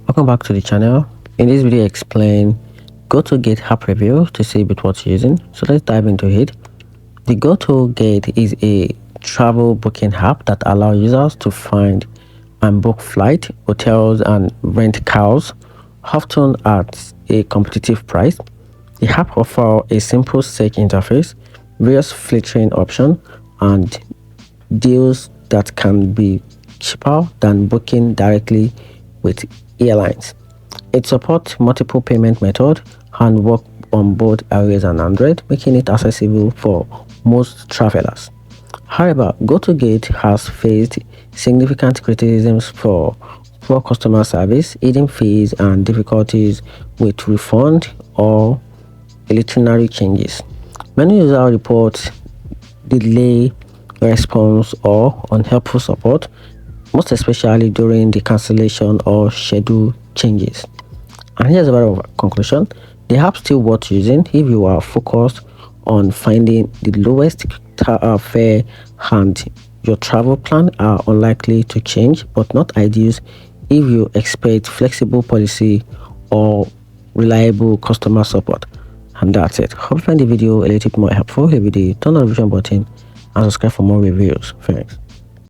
Welcome back to the channel. In this video I explain GOTOGATE app review to see with what you're using. So let's dive into it. The GOTOGATE is a travel booking app that allows users to find and book flight, hotels and rent cars, often at a competitive price. The app offers a simple search interface, various filtering options, and deals that can be cheaper than booking directly with airlines. It supports multiple payment methods and works on both iOS and Android, making it accessible for most travelers. However, GOTOGATE has faced significant criticisms for poor customer service, hidden fees, and difficulties with refund or itinerary changes. Many users report delay response or unhelpful support, most especially during the cancellation or schedule changes. And here's a bit of a conclusion. The app still worth using if you are focused on finding the lowest fare, and your travel plan are unlikely to change, but not ideal if you expect flexible policy or reliable customer support. And that's it. Hope you find the video a little bit more helpful. Hit the turn on notification button and subscribe for more reviews. Thanks.